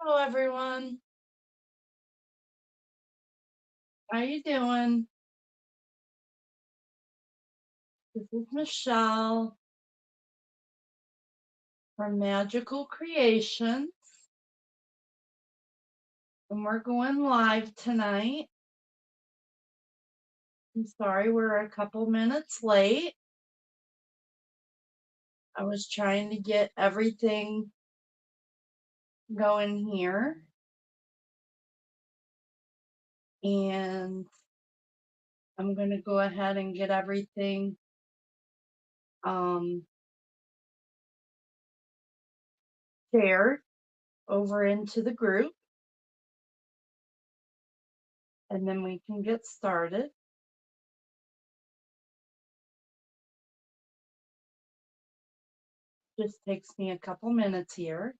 Hello, everyone. How you doing? This is Michelle from Magical Creations, and we're going live tonight. I'm sorry we're a couple minutes late. I was trying to get everything going here, and I'm going to go ahead and get everything shared over into the group, and then we can get started. Just takes me a couple minutes here.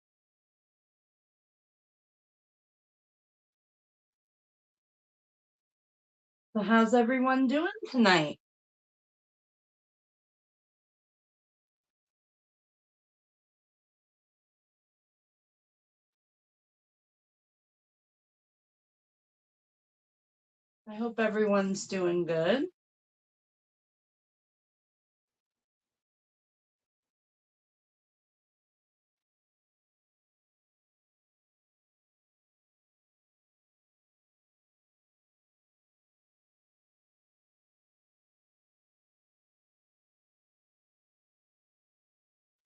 So how's everyone doing tonight? I hope everyone's doing good.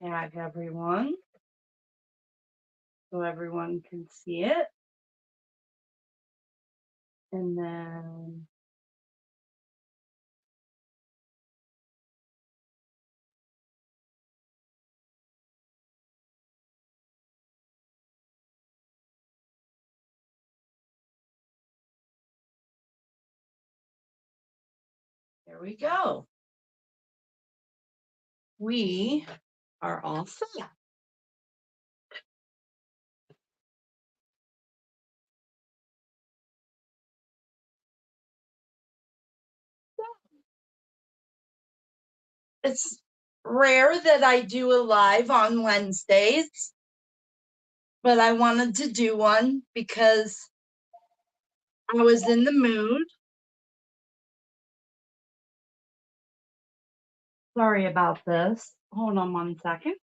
Tag everyone so everyone can see it. And then there we go. We are all set. It's rare that I do a live on Wednesdays, but I wanted to do one because I was in the mood. Sorry about this. Hold on one second.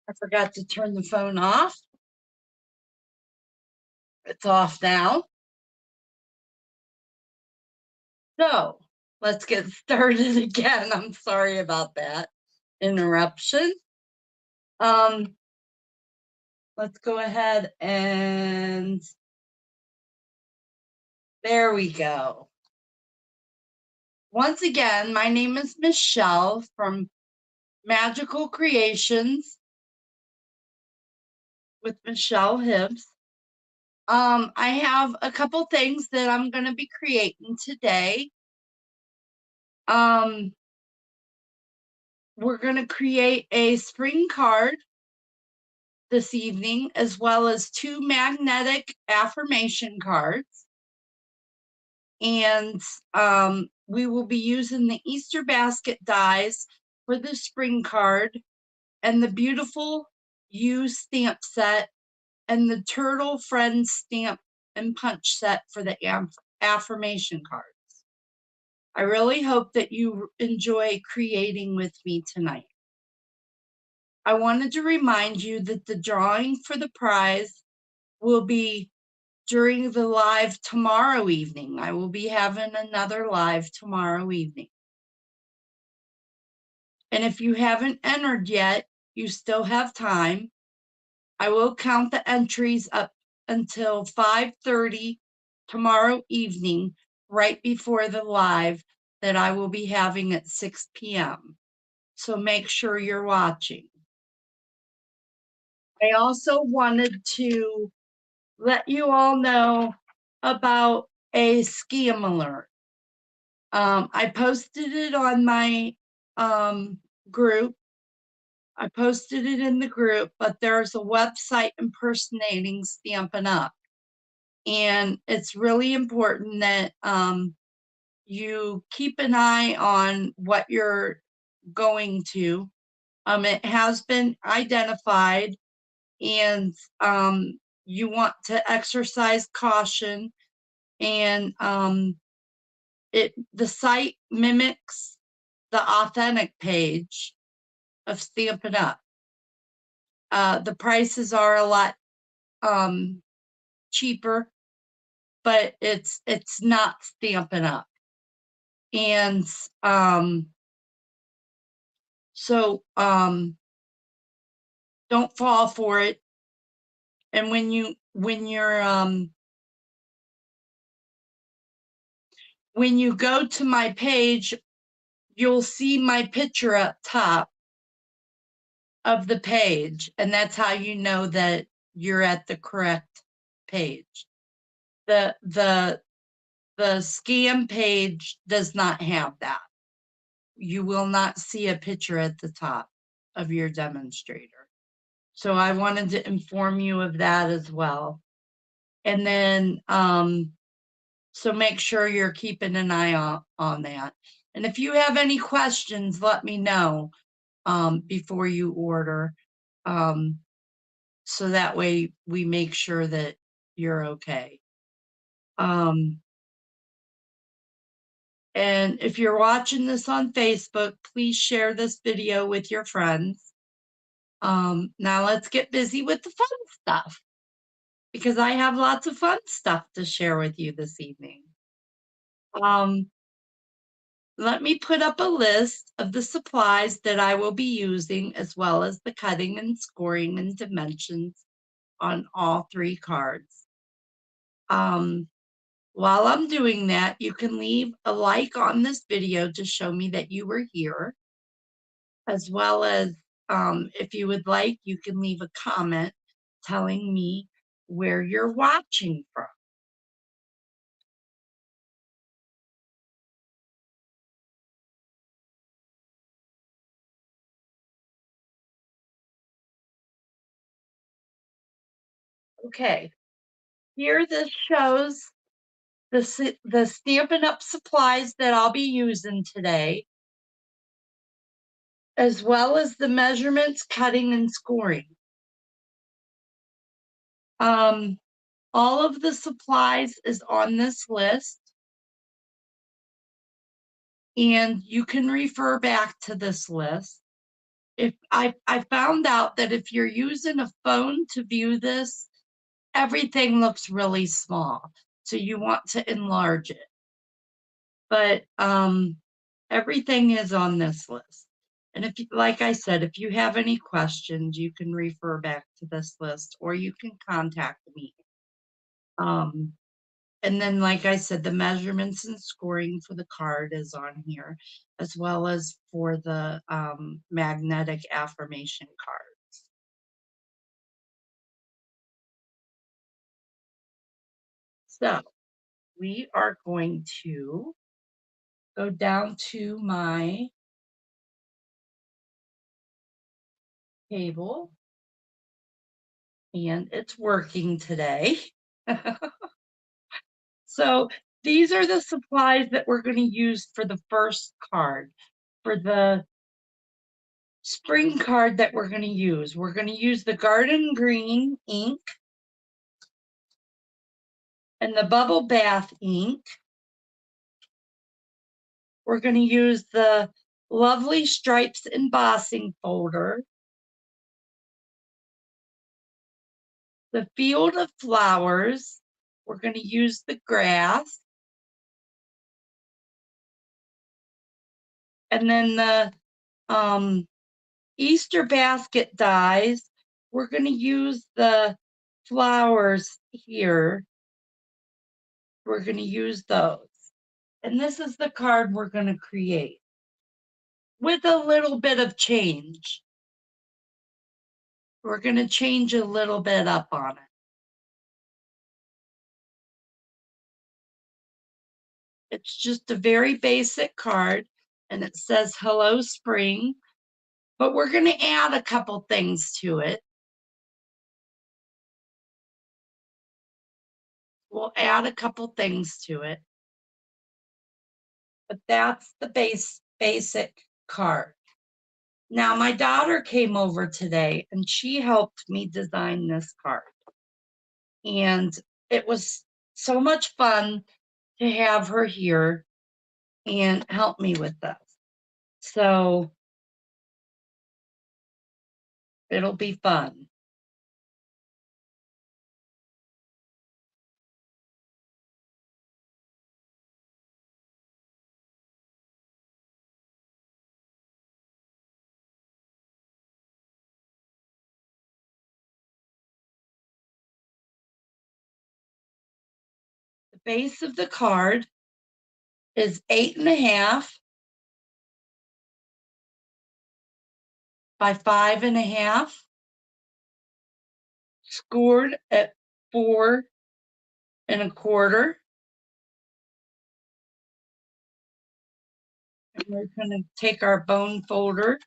I forgot to turn the phone off. It's off now. So let's get started again. I'm sorry about that interruption. Let's go ahead and there we go. Once again, my name is Michelle from Magical Creations with Michelle Hibbs. I have a couple things that I'm going to be creating today. We're going to create a spring card this evening, as well as 2 magnetic affirmation cards. And we will be using the Easter basket dies for the spring card and the beautiful U stamp set and the Turtle Friends stamp and punch set for the affirmation cards. I really hope that you enjoy creating with me tonight. I wanted to remind you that the drawing for the prize will be during the live tomorrow evening. I will be having another live tomorrow evening. And if you haven't entered yet, you still have time. I will count the entries up until 5:30 tomorrow evening, right before the live that I will be having at 6 p.m. So make sure you're watching. I also wanted to let you all know about a scam alert. I posted it on my group. I posted it in the group, but there's a website impersonating Stampin' Up. And it's really important that you keep an eye on what you're going to. It has been identified, and you want to exercise caution. And the site mimics the authentic page of Stampin' Up. The prices are a lot cheaper, but it's not Stampin' Up. And so don't fall for it. And when you're when you go to my page, you'll see my picture up top of the page, and that's how you know that you're at the correct page. The scam page does not have that. You will not see a picture at the top of your demonstrator. So I wanted to inform you of that as well. And then, so make sure you're keeping an eye on that. And if you have any questions, let me know before you order. So that way we make sure that you're okay. And if you're watching this on Facebook, please share this video with your friends. Now let's get busy with the fun stuff, because I have lots of fun stuff to share with you this evening. Let me put up a list of the supplies that I will be using, as well as the cutting and scoring and dimensions on all 3 cards. While I'm doing that, you can leave a like on this video to show me that you were here, as well as if you would like, you can leave a comment telling me where you're watching from. Okay, here this shows the Stampin' Up supplies that I'll be using today, as well as the measurements, cutting, and scoring. All of the supplies is on this list, and you can refer back to this list. If I found out that if you're using a phone to view this, everything looks really small, so you want to enlarge it. But everything is on this list. And if, like I said, if you have any questions, you can refer back to this list, or you can contact me. And then, like I said, the measurements and scoring for the card is on here, as well as for the magnetic affirmation cards. So we are going to go down to my table, and it's working today. So these are the supplies that we're going to use for the first card. For the spring card that we're going to use the Garden Green ink and the Bubble Bath ink. We're going to use the Lovely Stripes embossing folder, the Field of Flowers. We're going to use the grass, and then the Easter basket dies. We're going to use the flowers here. We're going to use those. And this is the card we're going to create with a little bit of change. We're going to change a little bit up on it. It's just a very basic card, and it says Hello Spring, but we're going to add a couple things to it. We'll add a couple things to it. But that's the basic card. Now, my daughter came over today and she helped me design this card. And it was so much fun to have her here and help me with this. So it'll be fun. The base of the card is 8.5 by 5.5, scored at 4.25. And we're going to take our bone folder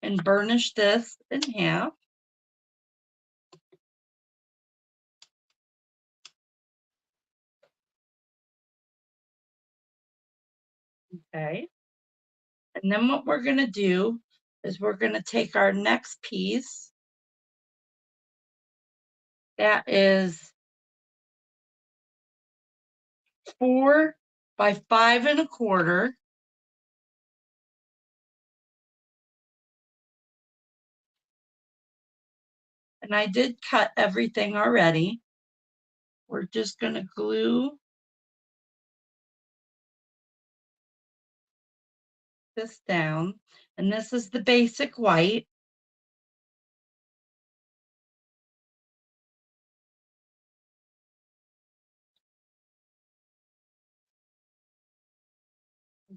and burnish this in half. Okay. And then what we're going to do is we're going to take our next piece. That is 4 by 5.25. And I did cut everything already. We're just going to glue this down. And this is the basic white.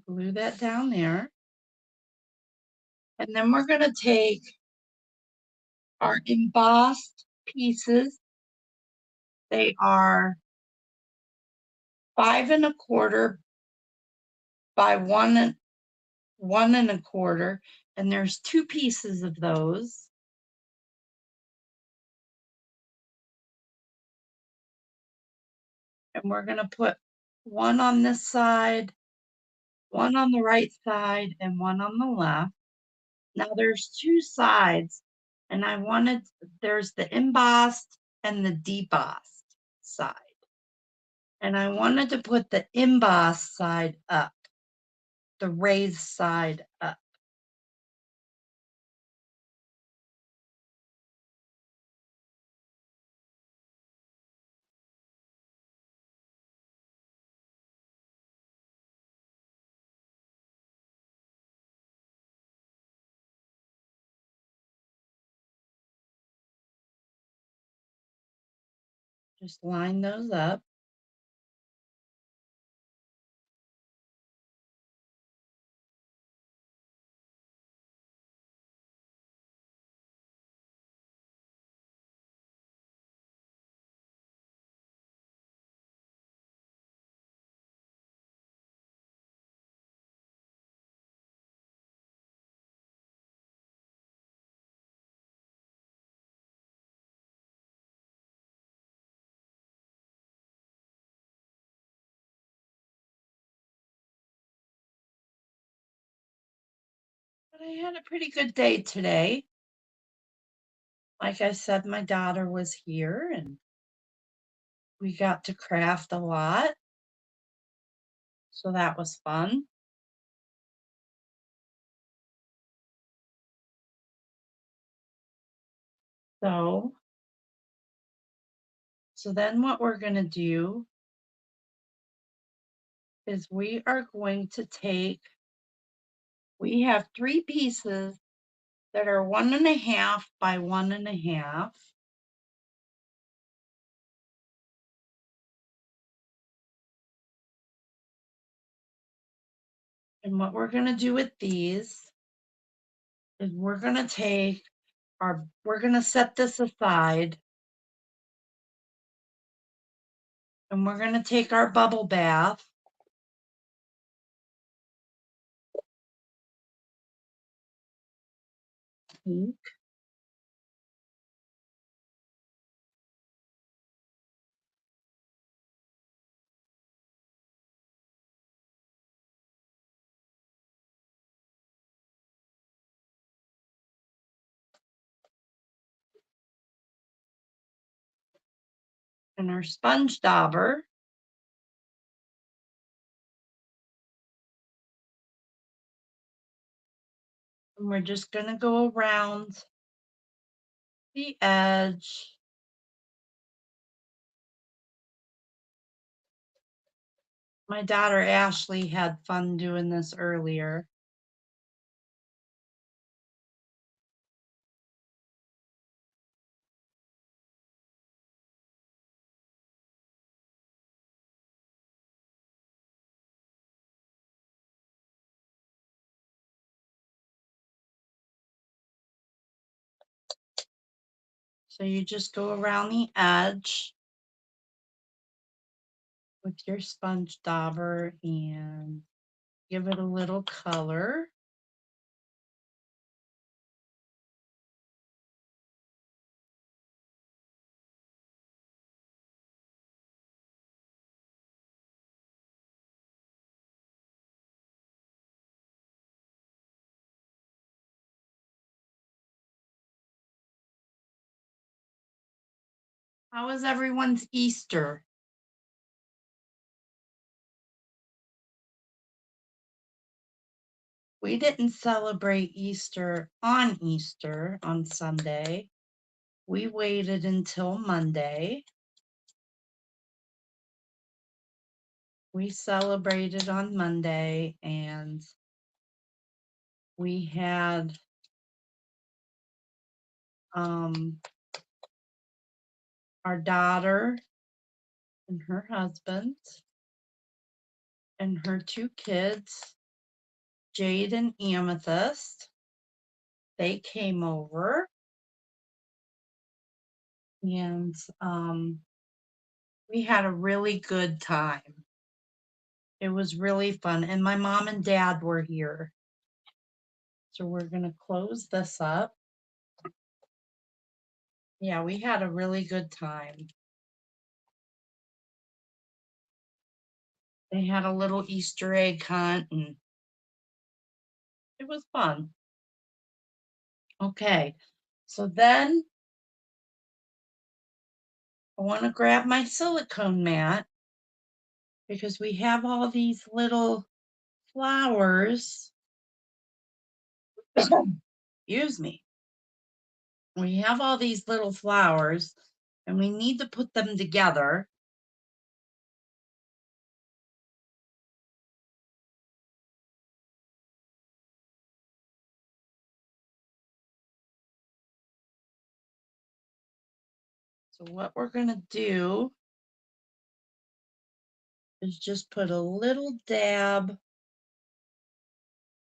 Glue that down there. And then we're going to take our embossed pieces. They are 5.25 by 1.25, and there's 2 pieces of those. And we're going to put one on this side, one on the right side, and one on the left. Now there's 2 sides, and there's the embossed and the debossed side. And I wanted to put the embossed side up, the raised side up. Just line those up. But I had a pretty good day today. Like I said, my daughter was here and we got to craft a lot. So that was fun. So then what we're going to do is we are going to we have 3 pieces that are 1.5 by 1.5. And what we're going to do with these is we're going to set this aside. And we're going to take our bubble bath. Pink. and our sponge dauber. And we're just going to go around the edge. My daughter Ashley had fun doing this earlier. So you just go around the edge with your sponge dauber and give it a little color. How was everyone's Easter? We didn't celebrate Easter on Sunday. We waited until Monday. We celebrated on Monday and we had our daughter and her husband and her two kids, Jade and Amethyst. They came over and we had a really good time. It was really fun. And my mom and dad were here. So we're going to close this up. Yeah, we had a really good time. They had a little Easter egg hunt and it was fun. Okay, so then I want to grab my silicone mat because we have all these little flowers. Excuse me. We have all these little flowers and we need to put them together. So what we're going to do is just put a little dab,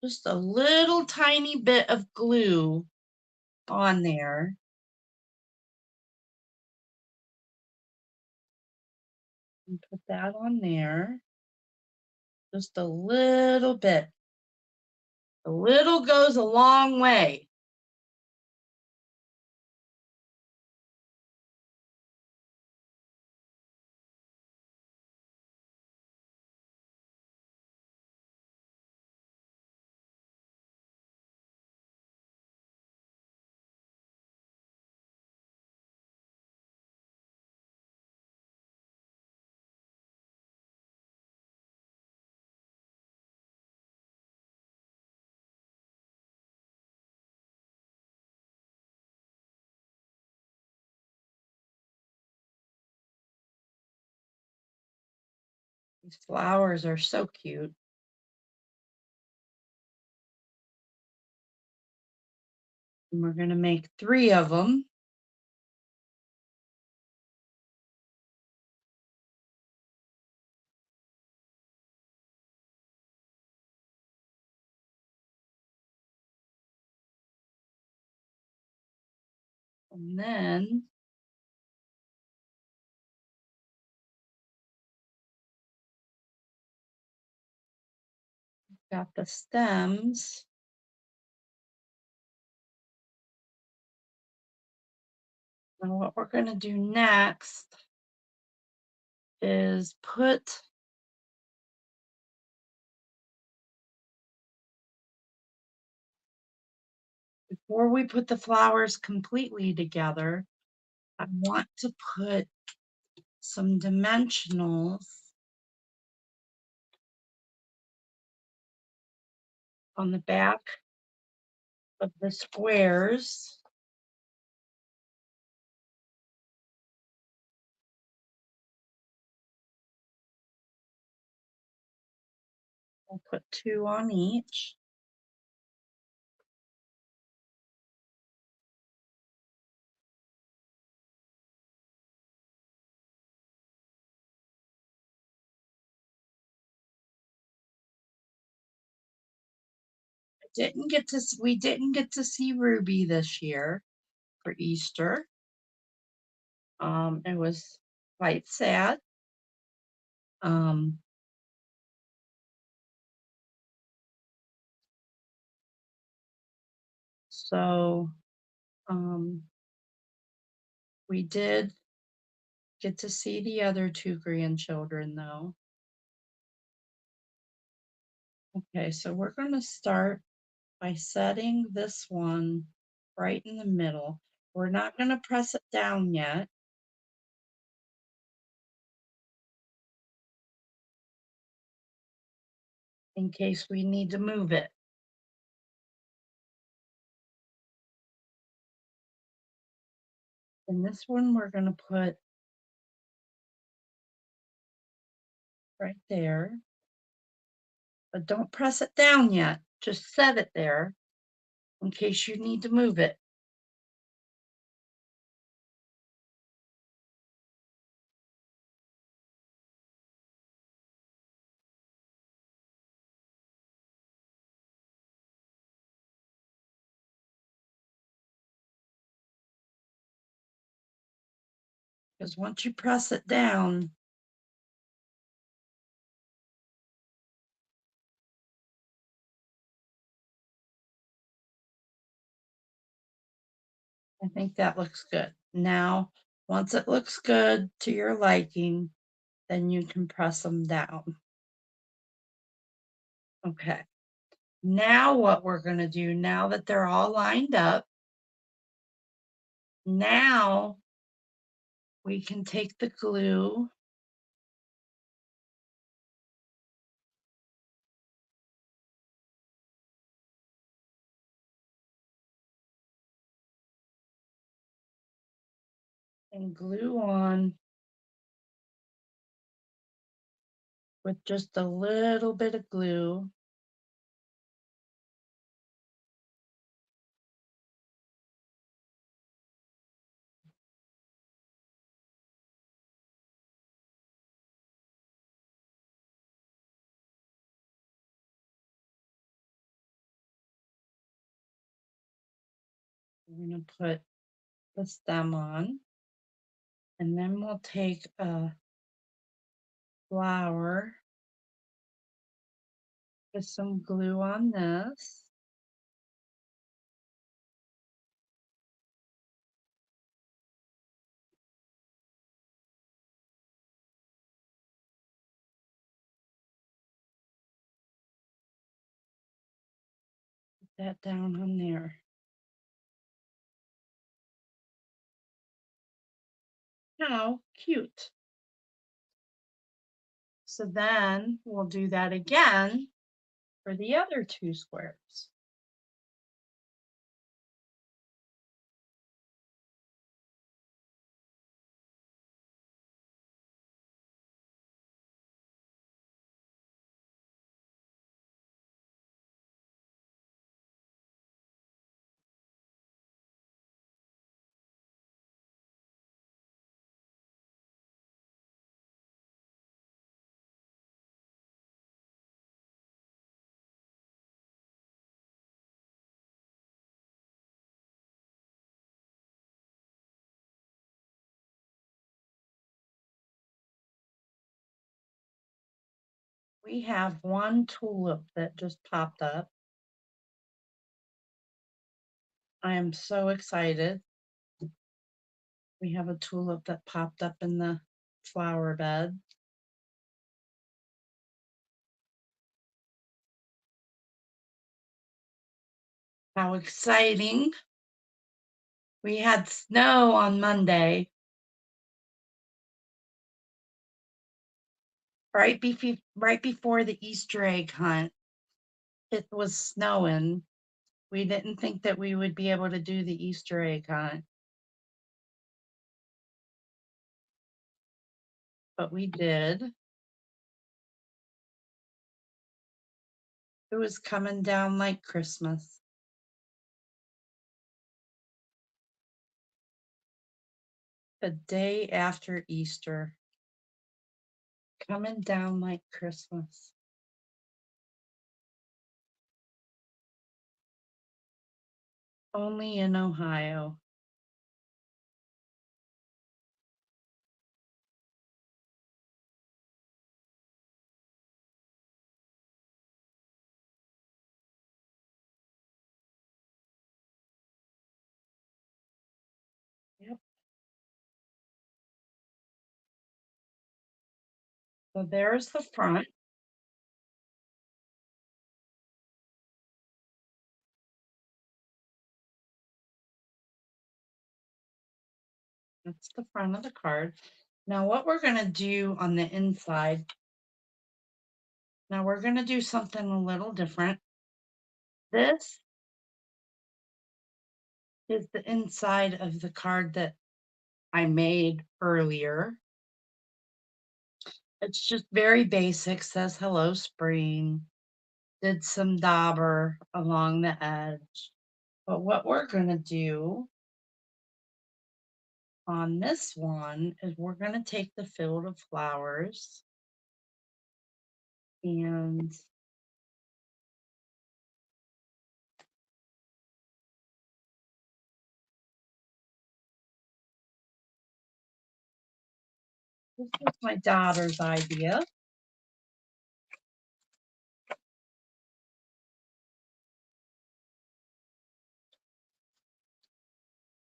just a little tiny bit of glue on there. And put that on there. Just a little bit. A little goes a long way. These flowers are so cute. And we're going to make 3 of them. And then got the stems. Now what we're going to do next is before we put the flowers completely together, I want to put some dimensionals on the back of the squares. I'll put 2 on each. We didn't get to see Ruby this year for Easter. It was quite sad. So we did get to see the other 2 grandchildren though. Okay, so we're going to start by setting this one right in the middle. We're not going to press it down yet, in case we need to move it. And this one we're going to put right there. But don't press it down yet. Just set it there in case you need to move it. Because once you press it down, I think that looks good. Now, once it looks good to your liking, then you can press them down. Okay. Now what we're going to do, now that they're all lined up, now we can take the glue and glue on with just a little bit of glue. We're going to put the stem on, and then we'll take a flower, put some glue on this. Put that down on there. How cute. So then we'll do that again for the other 2 squares. We have 1 tulip that just popped up. I am so excited. We have a tulip that popped up in the flower bed. How exciting. We had snow on Monday. right before the Easter egg hunt. It was snowing. We didn't think that we would be able to do the Easter egg hunt, but we did. It was coming down like Christmas. The day after Easter, coming down like Christmas. Only in Ohio. Yep. So there's the front. That's the front of the card. Now what we're going to do on the inside, now we're going to do something a little different. This is the inside of the card that I made earlier. It's just very basic, says hello spring, did some dauber along the edge. But what we're going to do on this one is we're going to take the field of flowers and this was my daughter's idea.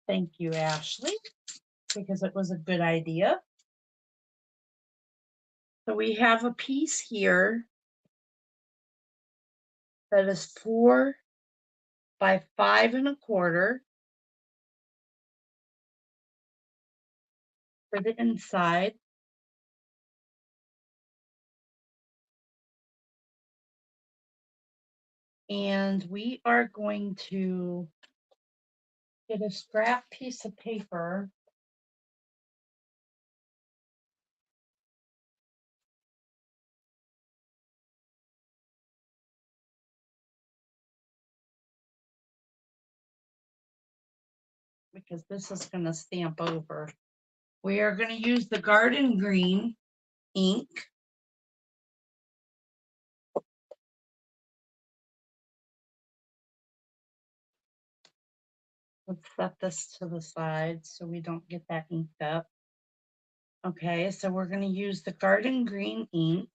Thank you, Ashley, because it was a good idea. So we have a piece here that is 4 by 5 1/4 for the inside. And we are going to get a scrap piece of paper because this is going to stamp over. We are going to use the garden green ink. Let's set this to the side so we don't get that inked up. Okay, so we're going to use the garden green ink.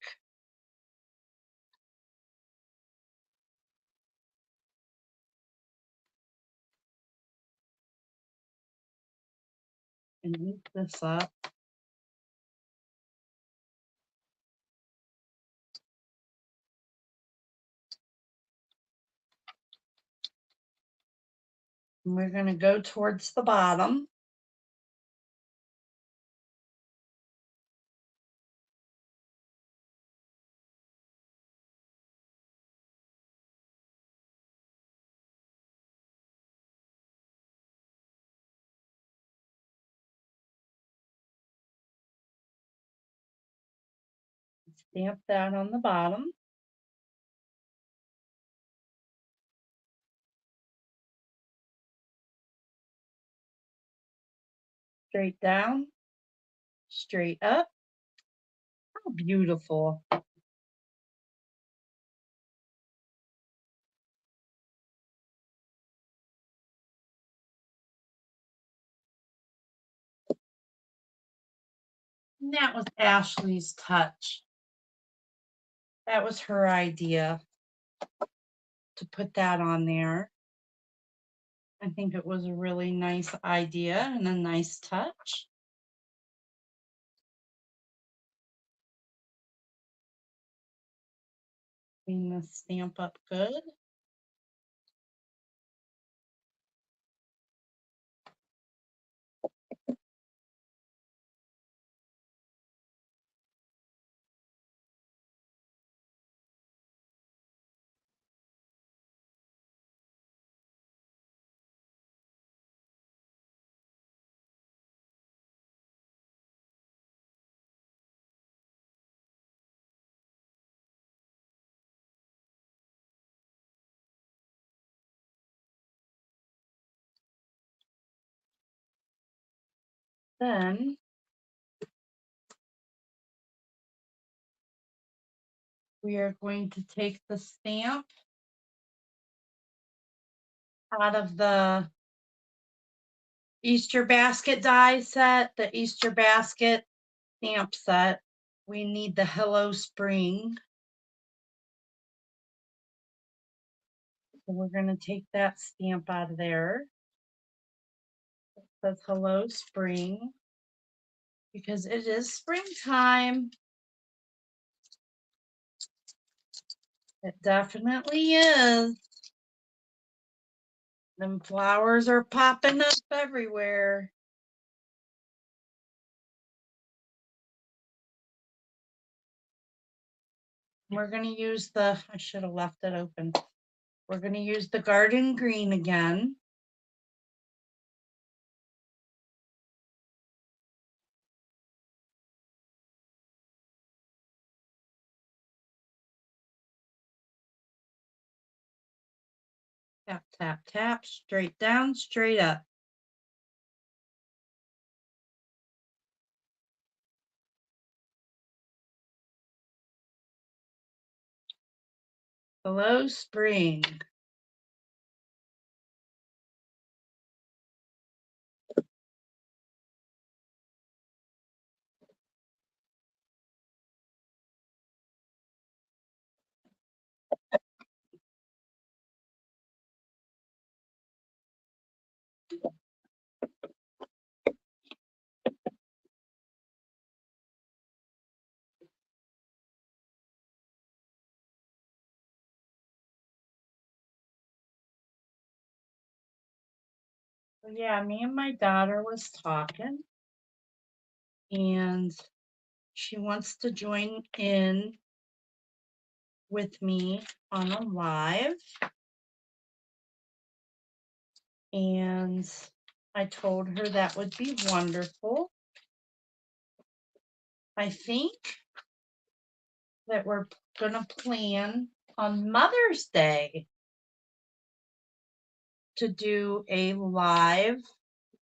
And ink this up. And we're going to go towards the bottom. Stamp that on the bottom. Straight down, straight up. How beautiful. And that was Ashley's touch. That was her idea to put that on there. I think it was a really nice idea and a nice touch. Clean the stamp up good. Then we are going to take the stamp out of the Easter basket die set, the Easter basket stamp set. We need the Hello Spring. So we're going to take that stamp out of there. It says Hello Spring because it is springtime. It definitely is. Them flowers are popping up everywhere. We're going to use I should have left it open. We're going to use the garden green again. Tap, tap, tap, straight down, straight up. Hello, spring. Yeah, me and my daughter was talking, and she wants to join in with me on a live. And I told her that would be wonderful. I think that we're going to plan on Mother's Day to do a live,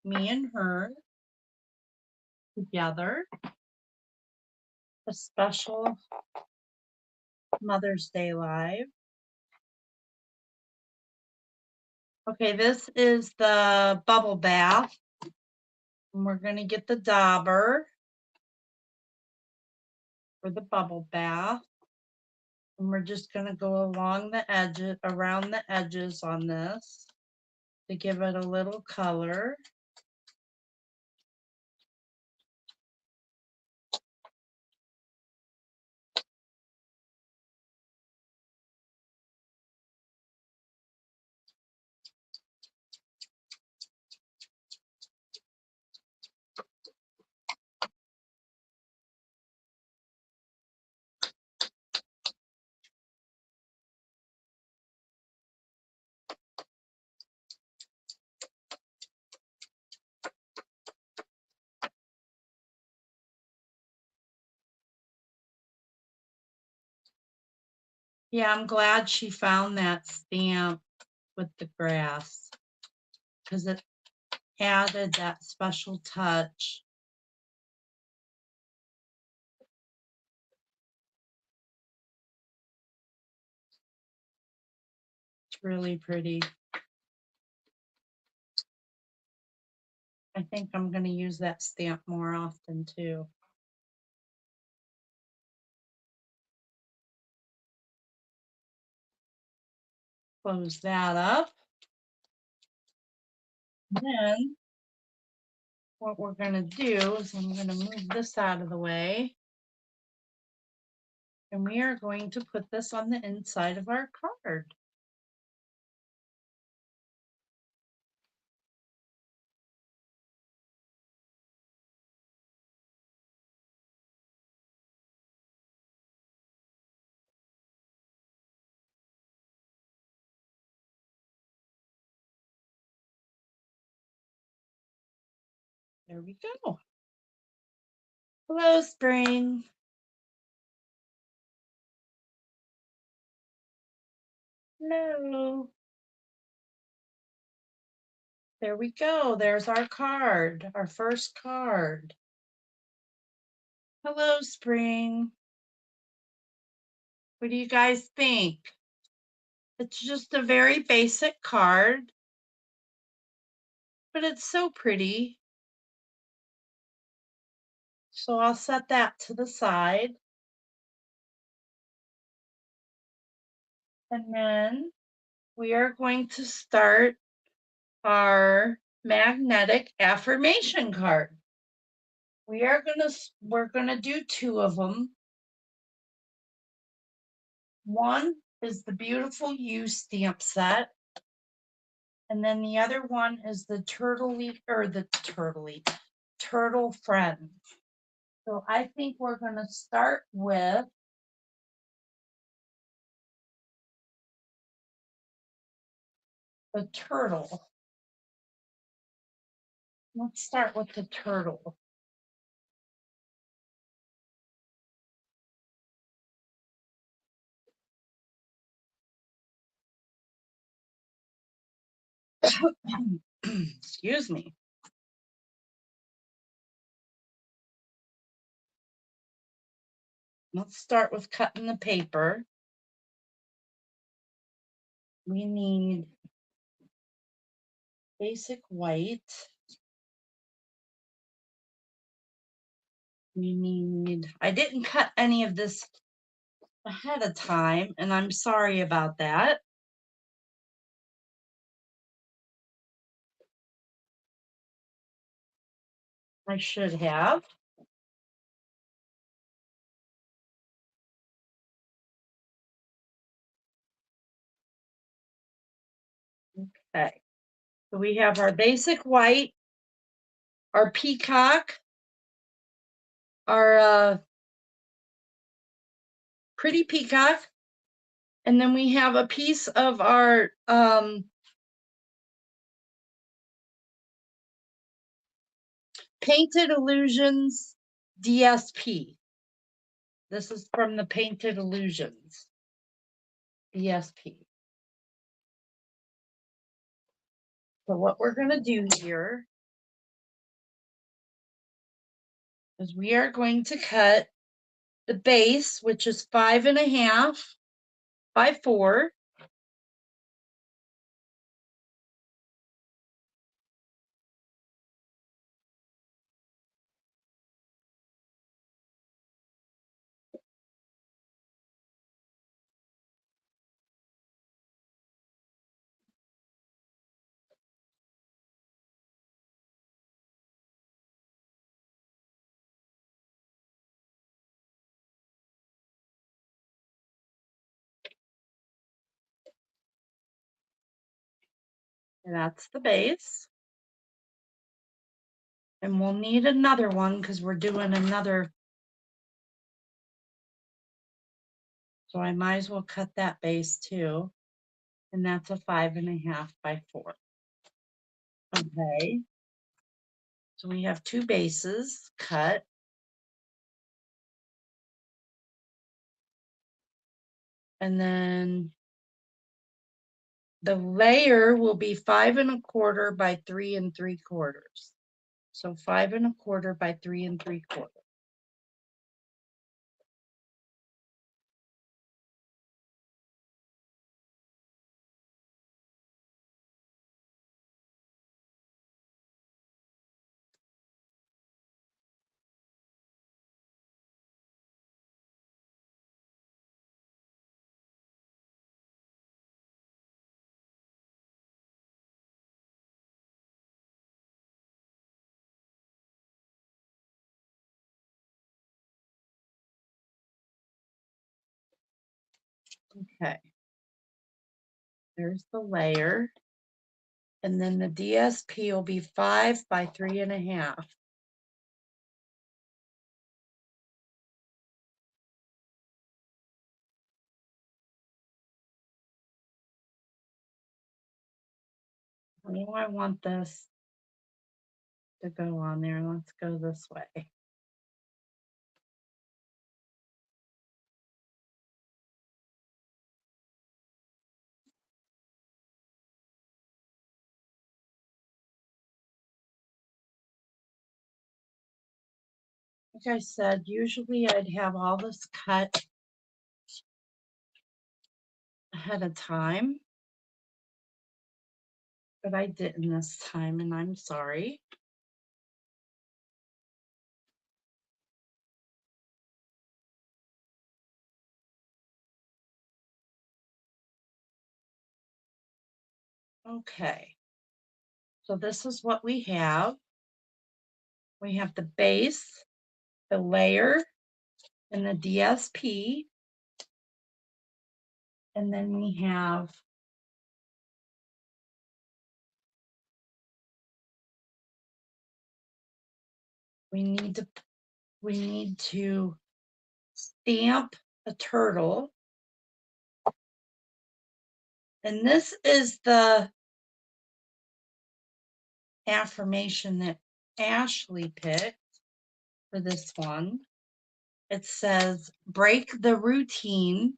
me and her together, a special Mother's Day live. Okay, this is the bubble bath. And we're going to get the dauber for the bubble bath. And we're just going to go along the edges, around the edges on this to give it a little color. Yeah, I'm glad she found that stamp with the grass because it added that special touch. It's really pretty. I think I'm going to use that stamp more often too. Close that up. Then what we're going to do is I'm going to move this out of the way. And we are going to put this on the inside of our card. There we go. Hello, spring. Hello. There we go. There's our card, our first card. Hello, Spring. What do you guys think? It's just a very basic card, but it's so pretty. So I'll set that to the side. And then we are going to start our magnetic affirmation card. We're gonna do two of them. One is the beautiful You stamp set. And then the other one is the turtle friend. So I think we're gonna start with the turtle. Let's start with the turtle. Excuse me. Let's start with cutting the paper. We need basic white. I didn't cut any of this ahead of time, and I'm sorry about that. I should have. Okay. So we have our basic white, our peacock, our pretty peacock, and then we have a piece of our Painted Illusions DSP. This is from the Painted Illusions DSP. So what we're going to do here is we are going to cut the base, which is 5.5 by 4. And that's the base. And we'll need another one because we're doing another. So I might as well cut that base too. And that's a 5.5 by 4. Okay. So we have 2 bases cut. And then the layer will be 5.25 by 3 3/4. So 5.25 by 3 3/4. Okay. There's the layer. And then the DSP will be 5 by 3.5. I know I want this to go on there. Let's go this way. Like I said, usually I'd have all this cut ahead of time, but I didn't this time, and I'm sorry. Okay, so this is what we have. We have the base, the layer, and the DSP. And then we have we need to stamp a turtle. And this is the affirmation that Ashley picked for this one. It says, break the routine.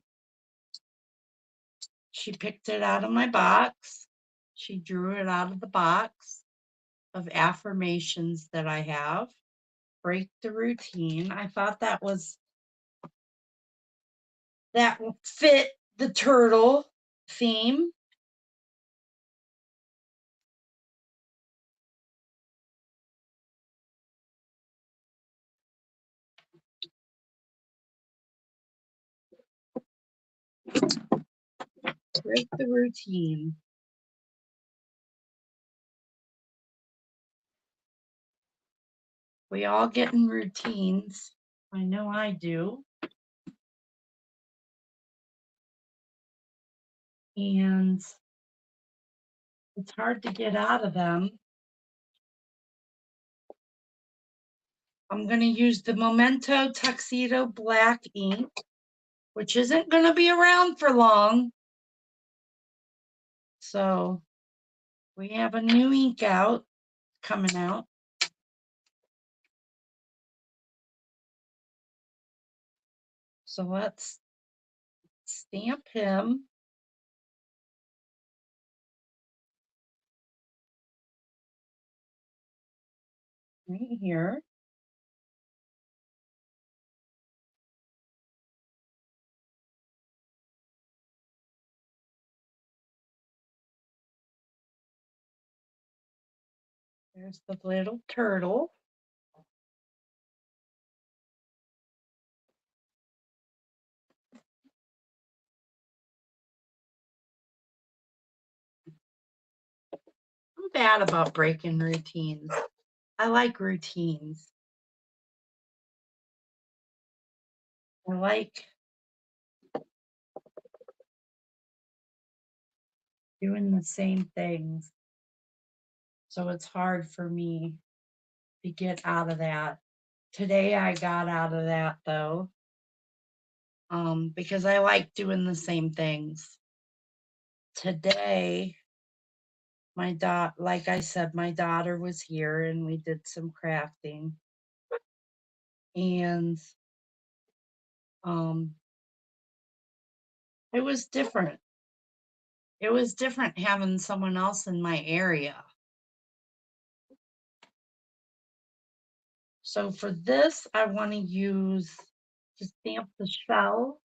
She picked it out of my box. She drew it out of the box of affirmations that I have. Break the routine. I thought that fit the turtle theme. Break the routine. We all get in routines. I know I do. And it's hard to get out of them. I'm going to use the Memento Tuxedo Black ink, which isn't going to be around for long. So we have a new ink coming out. So let's stamp him. Right here. There's the little turtle. I'm bad about breaking routines. I like routines. I like doing the same things. So it's hard for me to get out of that. Today I got out of that though, because I like doing the same things. Today, like I said, my daughter was here and we did some crafting. And it was different. It was different having someone else in my area. So for this, I want to stamp the shell.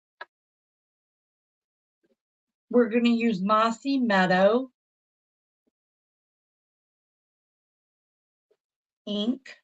We're going to use Mossy Meadow ink.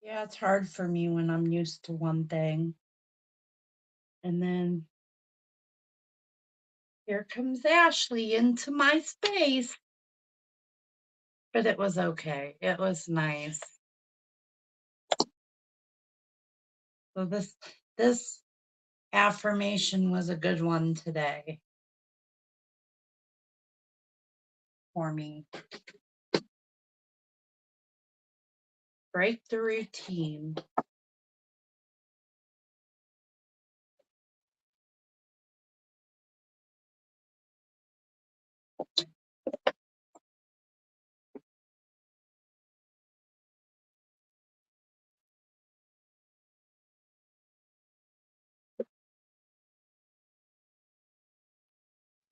Yeah, it's hard for me when I'm used to one thing. And then here comes Ashley into my space. But it was okay. It was nice. So this affirmation was a good one today for me. Break the routine.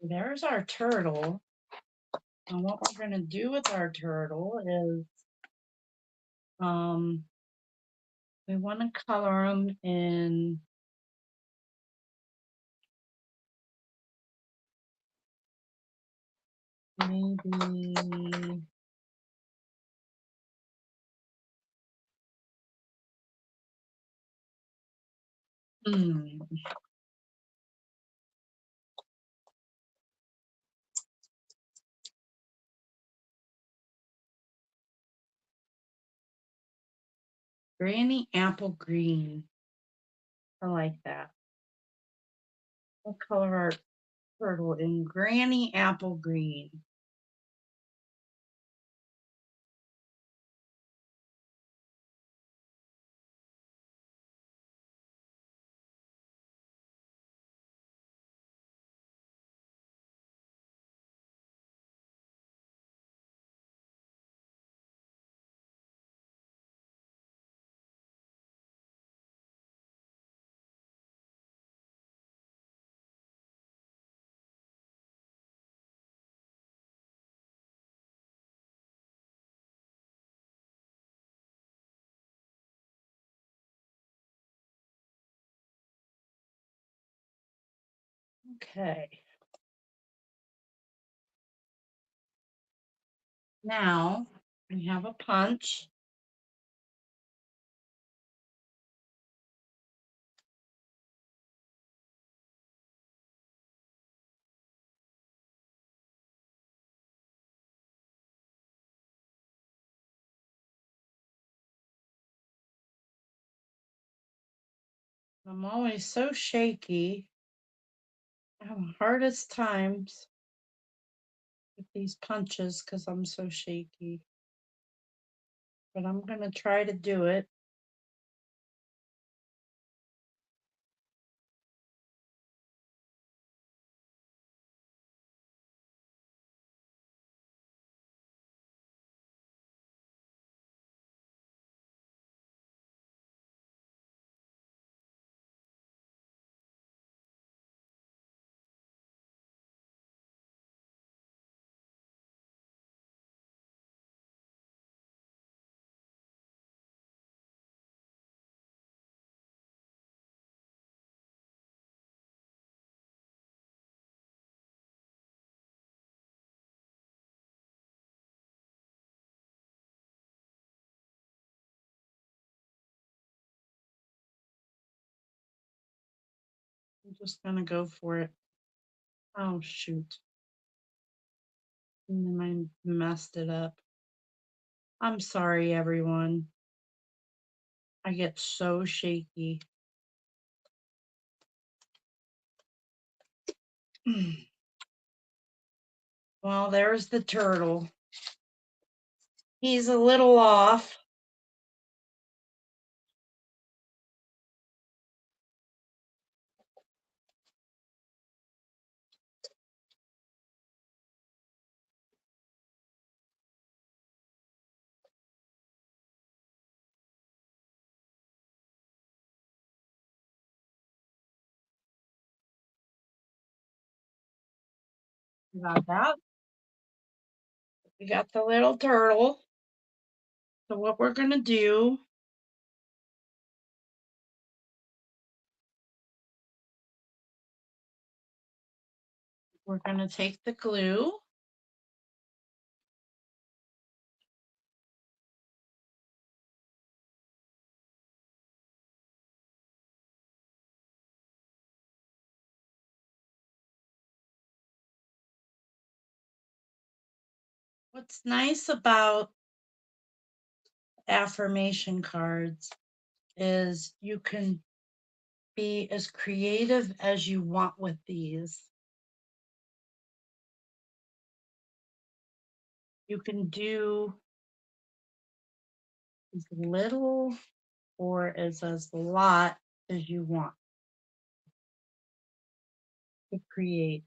There's our turtle. And what we're going to do with our turtle is we want to color them in maybe Granny Apple Green. I like that. We'll color our turtle in Granny Apple Green. Okay. Now we have a punch. I'm always so shaky. I have the hardest times with these punches because I'm so shaky. But I'm going to try to do it. I'm just going to go for it. Oh, shoot. And then I messed it up. I'm sorry, everyone. I get so shaky. Well, there's the turtle. He's a little off. Got that. We got the little turtle. So what we're going to do, we're going to take the glue. What's nice about affirmation cards is you can be as creative as you want with these. You can do as little or as lot as you want to create.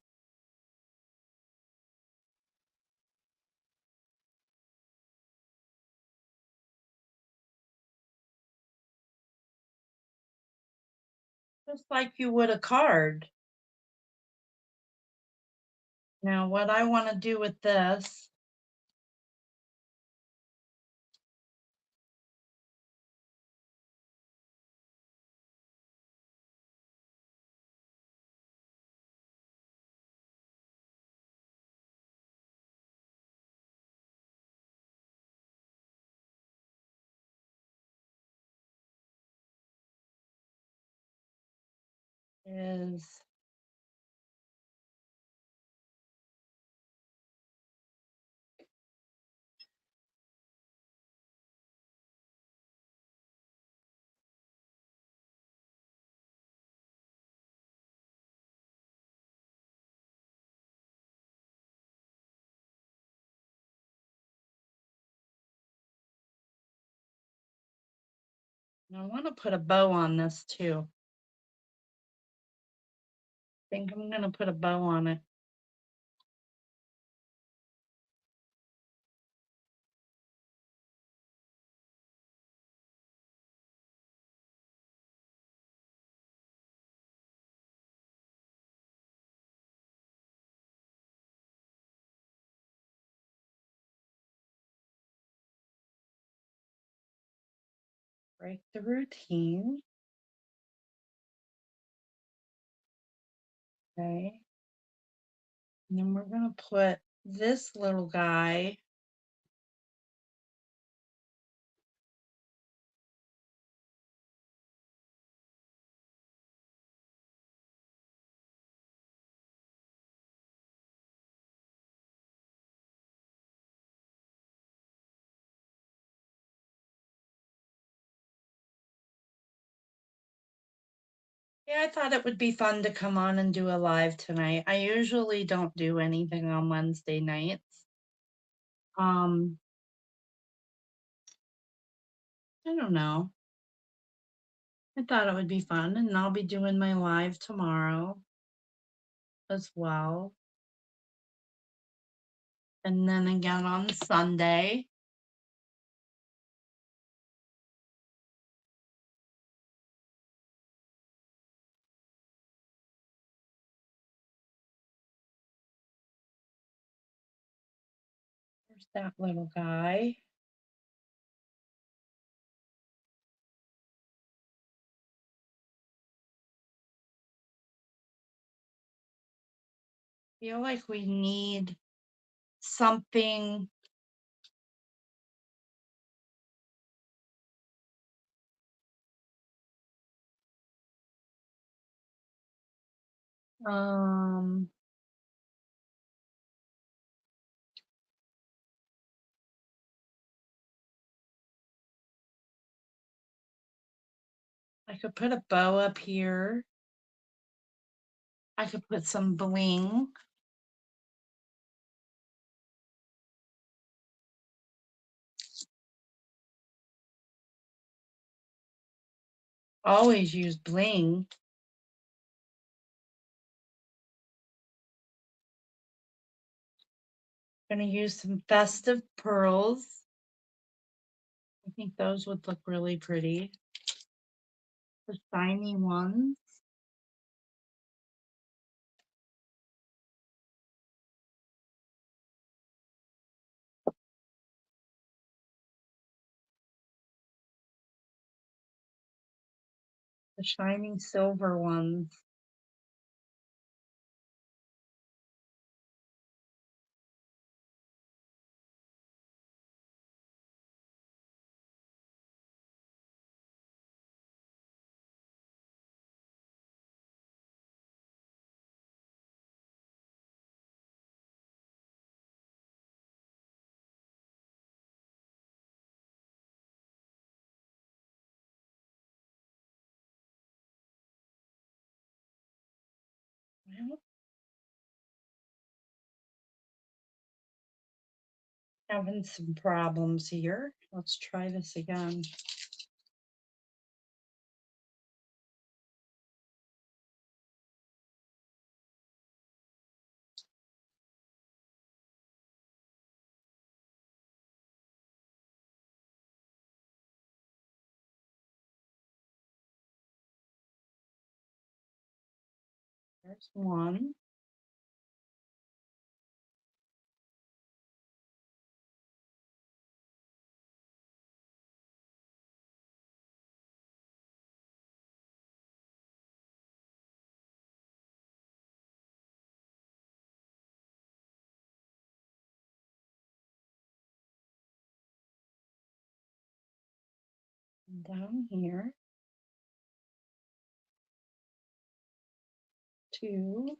Just like you would a card. Now, what I want to do with this is I want to put a bow on this too. I think I'm going to put a bow on it. Break the routine. Okay. And then we're going to put this little guy Yeah, I thought it would be fun to come on and do a live tonight. I usually don't do anything on Wednesday nights. Um, I don't know. I thought it would be fun, and I'll be doing my live tomorrow as well. And then again on Sunday. There's that little guy. Feel like we need something. Um, I could put a bow up here. I could put some bling. Always use bling. Gonna use some festive pearls. I think those would look really pretty. The shiny ones. The shining silver ones. Well, having some problems here. Let's try this again. There's one. And down here, 2.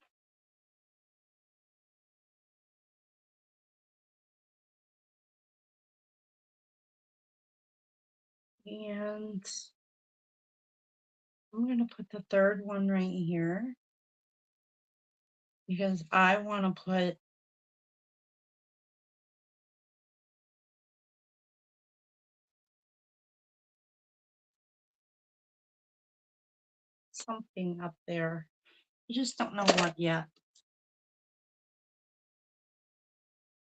And I'm going to put the third one right here because I want to put something up there. I just don't know what yet.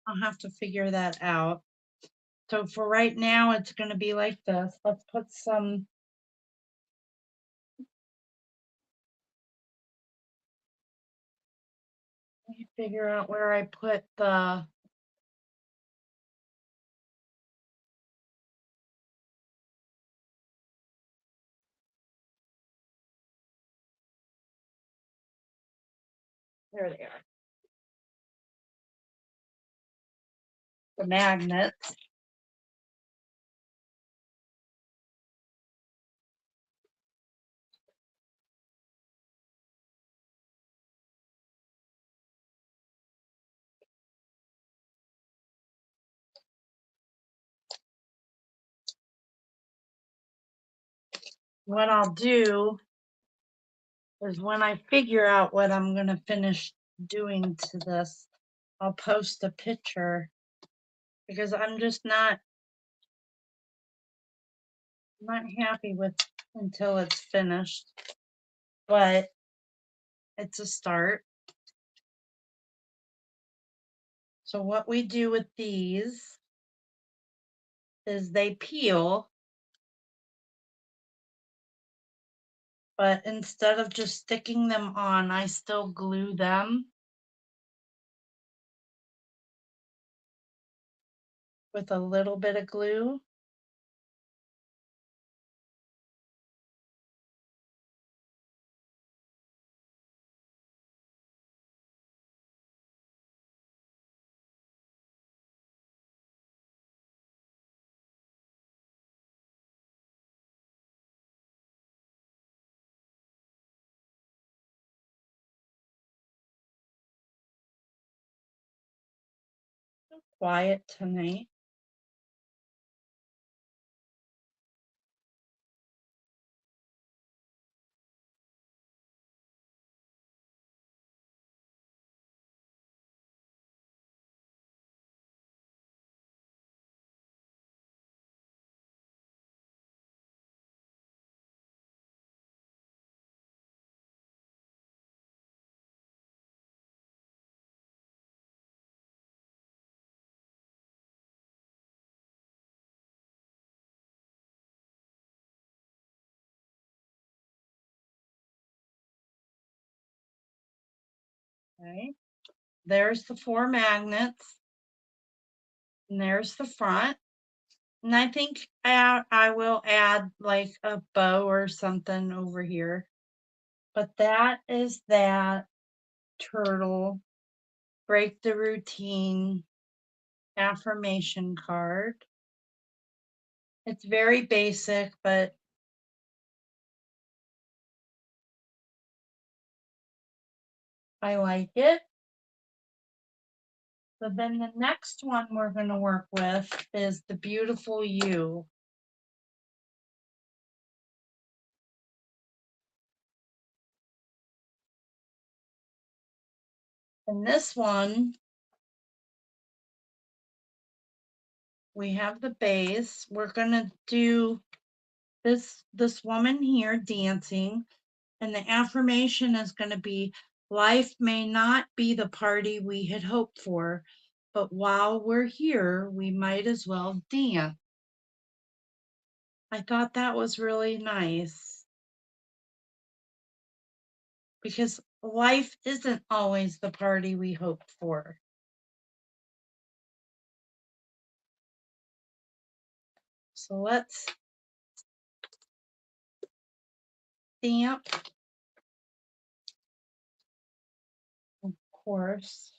I'll have to figure that out. So for right now, it's going to be like this. Let's put some. Let me figure out where I put the. There they are. The magnets. What I'll do is when I figure out what I'm going to finish doing to this, I'll post a picture because I'm just not happy with until it's finished. But it's a start. So what we do with these is they peel, but instead of just sticking them on, I still glue them with a little bit of glue. Quiet tonight. Okay. There's the 4 magnets. And there's the front. And I think I will add like a bow or something over here. But that is that turtle break the routine affirmation card. It's very basic, but I like it. So then the next one we're going to work with is the beautiful you. And this one, we have the base. We're going to do this woman here dancing, and the affirmation is going to be, life may not be the party we had hoped for, but while we're here, we might as well dance. I thought that was really nice because Life isn't always the party we hoped for. So let's stamp, of course.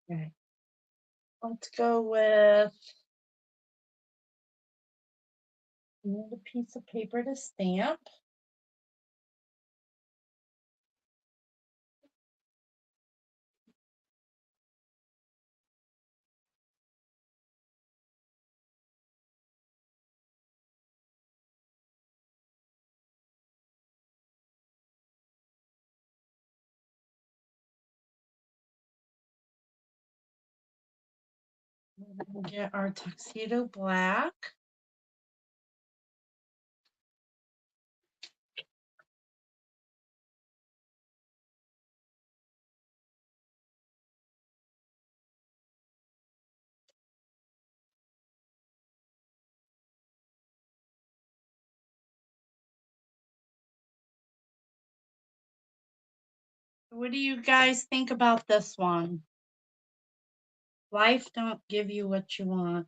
Okay. Let's go with need a piece of paper to stamp. We'll get our tuxedo black. What do you guys think about this one? Life don't give you what you want.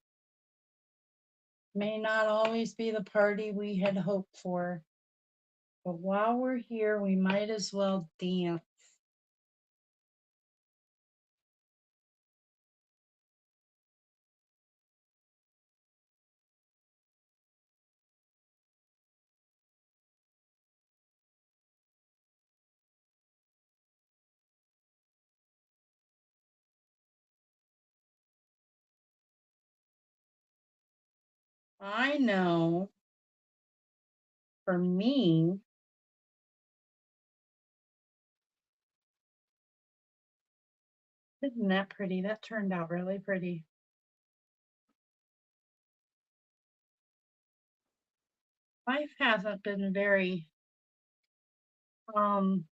May not always be the party we had hoped for. But while we're here, we might as well dance. I know for me, isn't that pretty? That turned out really pretty. Life hasn't been very um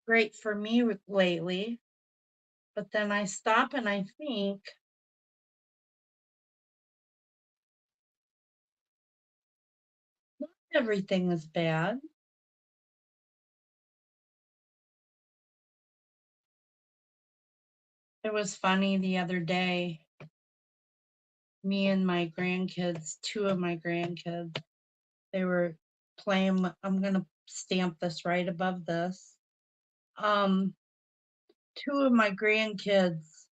great for me lately, but then I stop and I think not everything is bad. It was funny the other day, me and my grandkids, two of my grandkids, they were playing. I'm gonna stamp this right above this. Um, two of my grandkids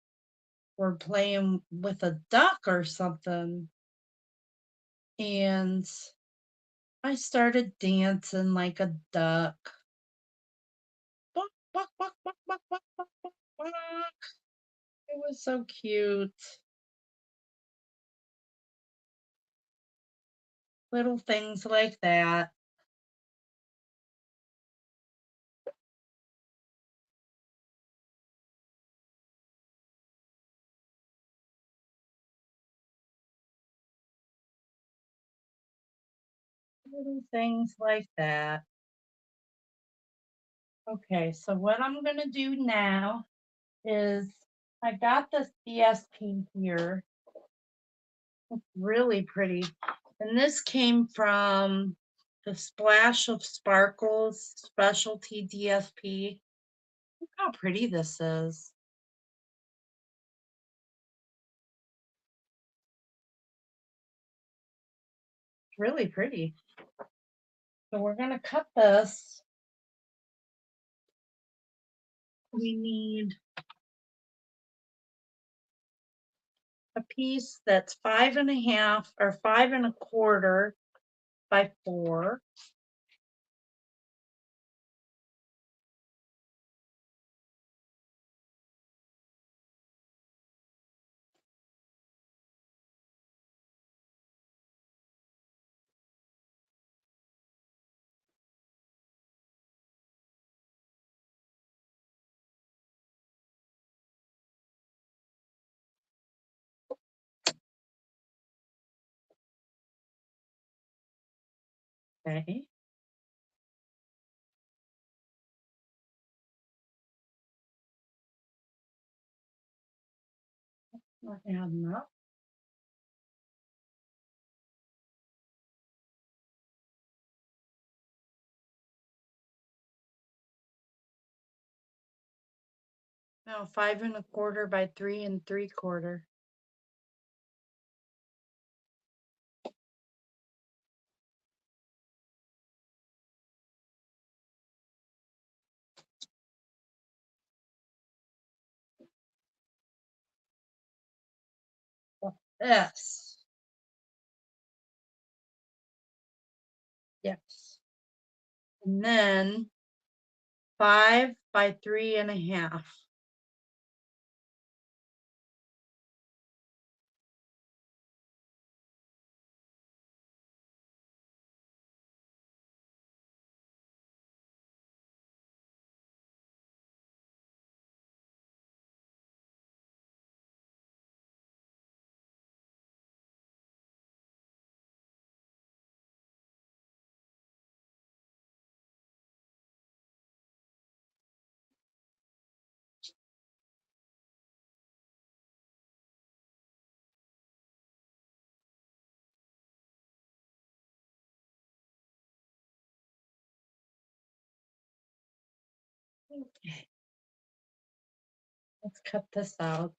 were playing with a duck or something, and I started dancing like a duck. Buck, buck, buck, buck, buck, buck, buck, buck, buck. It was so cute. Little things like that. Little things like that. Okay, so what I'm going to do now is I got this DSP here. It's really pretty. And this came from the Splash of Sparkles specialty DSP. Look how pretty this is. It's really pretty. So we're going to cut this. We need a piece that's 5.5 or 5.25 by 4. Okay. Not adding up. No, 5 1/4 by 3 3/4. Yes. Yes. And then 5 by 3 1/2. Okay. Let's cut this out.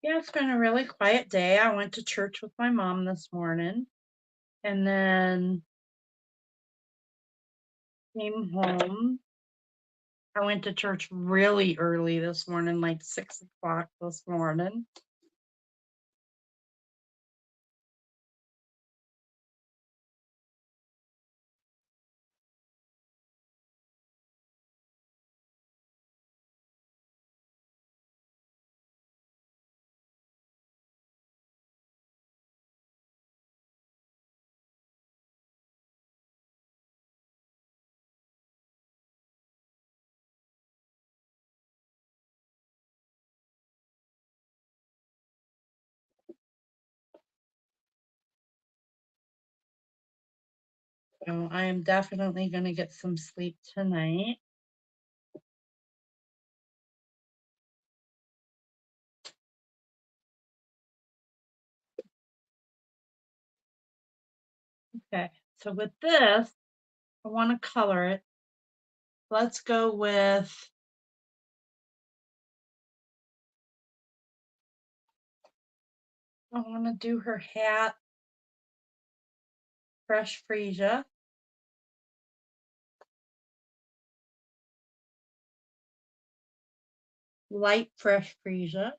Yeah, it's been a really quiet day. I went to church with my mom this morning and then came home. I went to church really early this morning, like 6 o'clock this morning. So I am definitely going to get some sleep tonight. Okay, so with this, I want to color it. Let's go with I want to do her hat, fresh freesia. Light fresh freesia.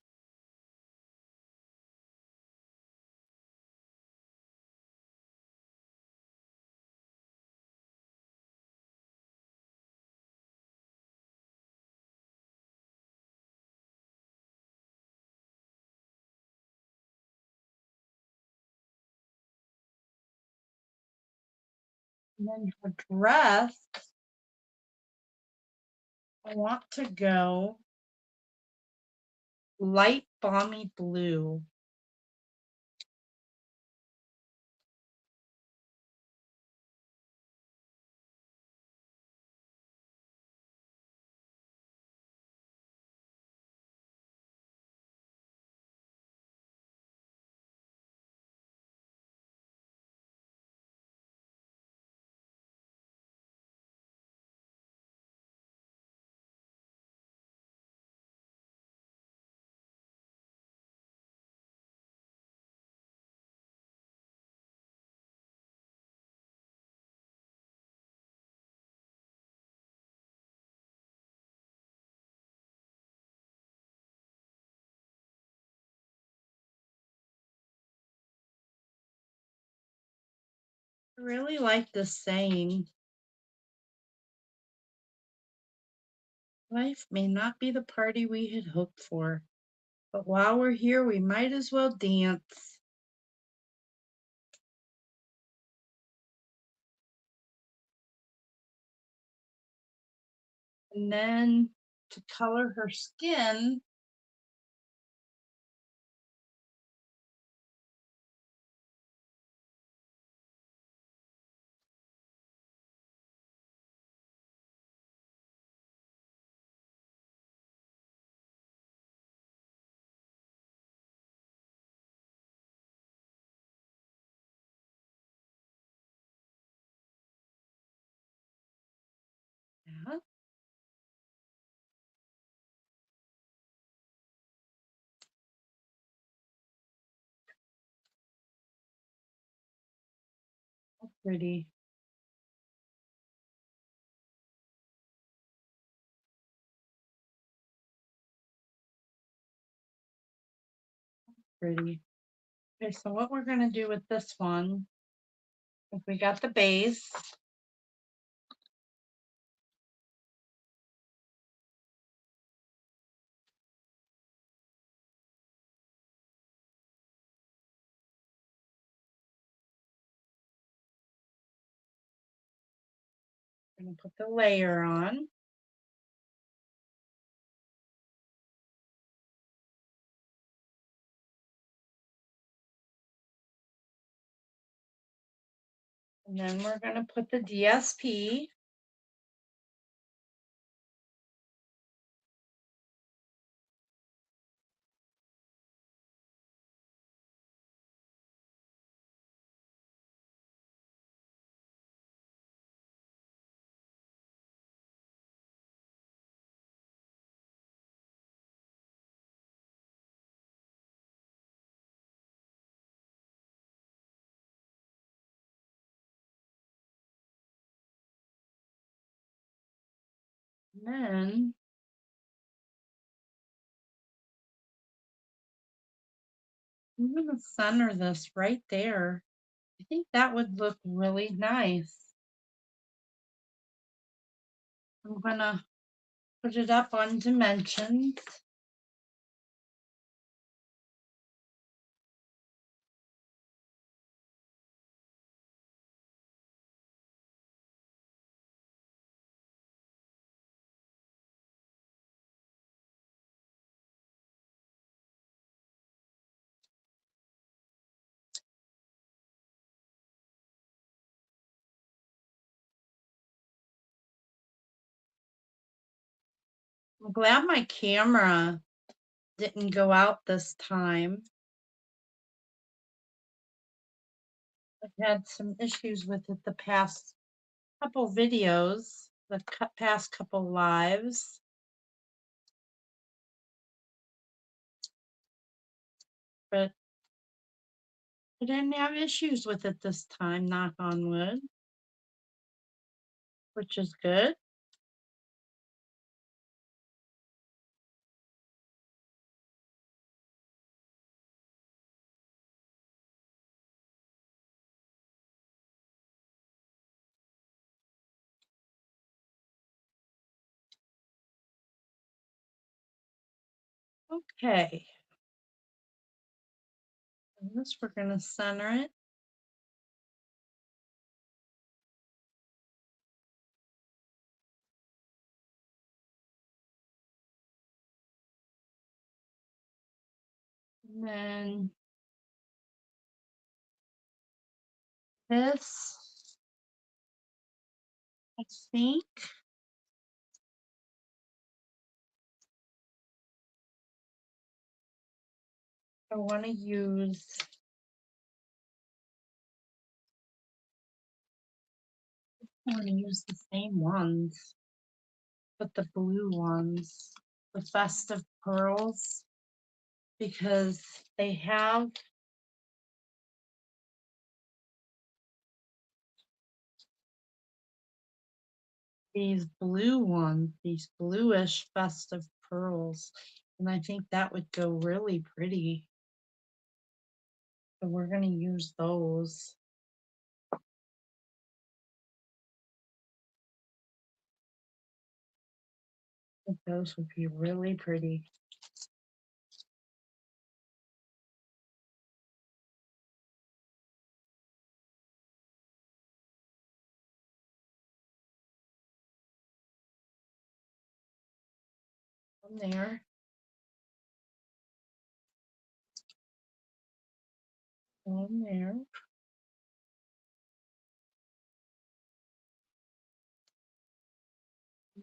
And then her dress, I want to go light balmy blue. I really like this saying. Life may not be the party we had hoped for, But while we're here, we might as well dance. And then to color her skin, yeah, pretty. Pretty. Okay, so what we're going to do with this one, if we got the base, we're going to put the layer on. And then we're going to put the DSP. And then I'm going to center this right there. I think that would look really nice. I'm going to put it up on dimensions. I'm glad my camera didn't go out this time. I've had some issues with it the past couple videos, the past couple lives. But I didn't have issues with it this time, knock on wood, which is good. Okay. And this, we're going to center it. And then this, I think, I want to use the same ones, but the blue ones, the festive pearls, because they have these blue ones, these bluish festive pearls. And I think that would go really pretty. So we're going to use those. I think those would be really pretty. On there. On there.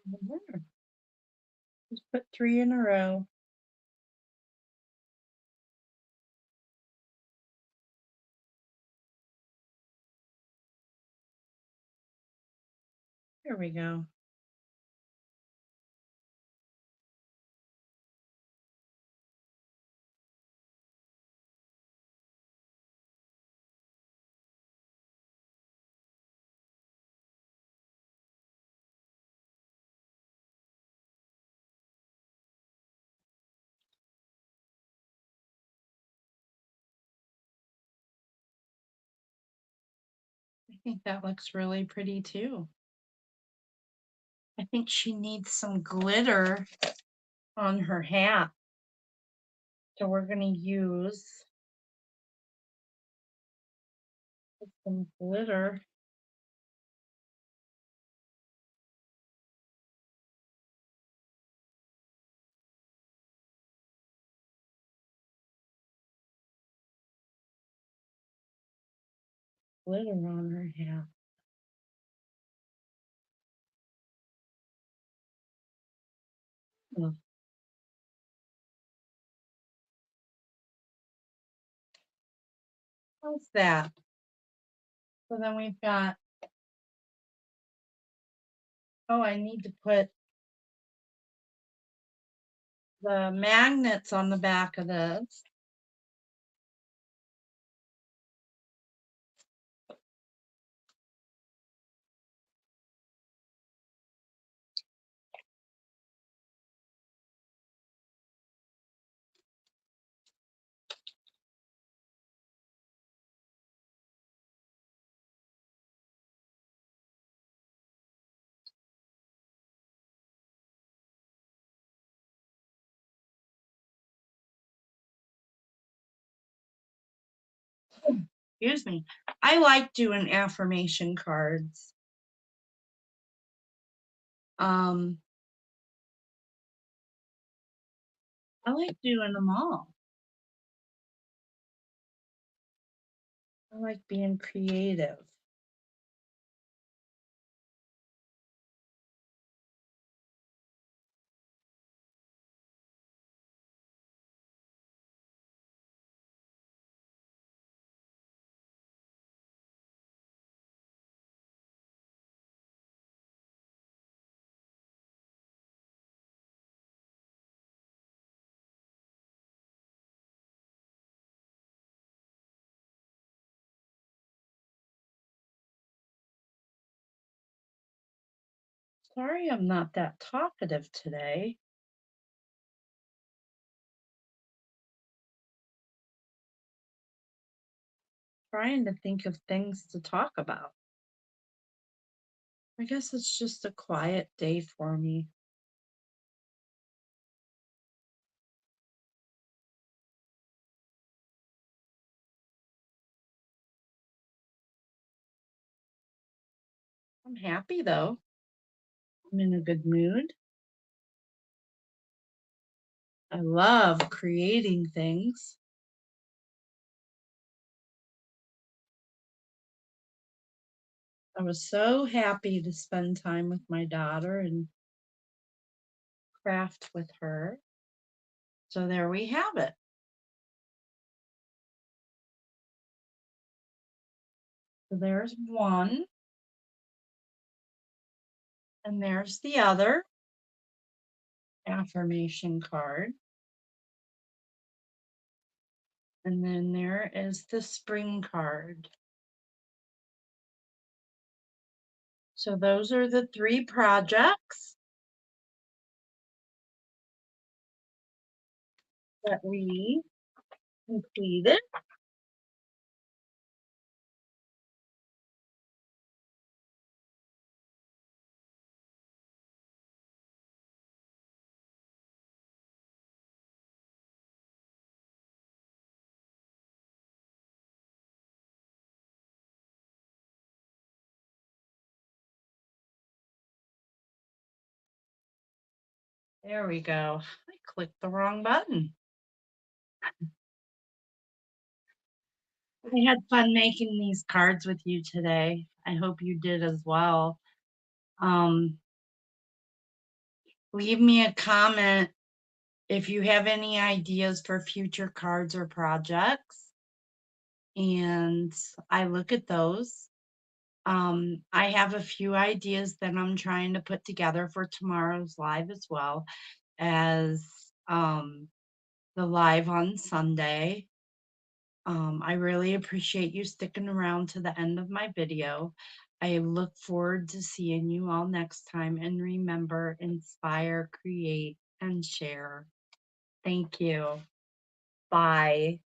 On there. Just put 3 in a row. There we go. I think that looks really pretty too. I think she needs some glitter on her hat. So we're going to use some glitter. Glitter on her hat. Oh, how's that? So then we've got, oh, I need to put the magnets on the back of this. Excuse me. I like doing affirmation cards. I like doing them all. I like being creative. Sorry, I'm not that talkative today. Trying to think of things to talk about. I guess it's just a quiet day for me. I'm happy though. I'm in a good mood. I love creating things. I was so happy to spend time with my daughter and craft with her. So there we have it. So there's one, and there's the other affirmation card. And then there is the spring card. So those are the 3 projects that we completed. There we go. I clicked the wrong button. I had fun making these cards with you today. I hope you did as well. Um, leave me a comment if you have any ideas for future cards or projects, and I look at those. I have a few ideas that I'm trying to put together for tomorrow's live as well as the live on Sunday. I really appreciate you sticking around to the end of my video. I look forward to seeing you all next time, and remember, inspire, create, and share. Thank you. Bye.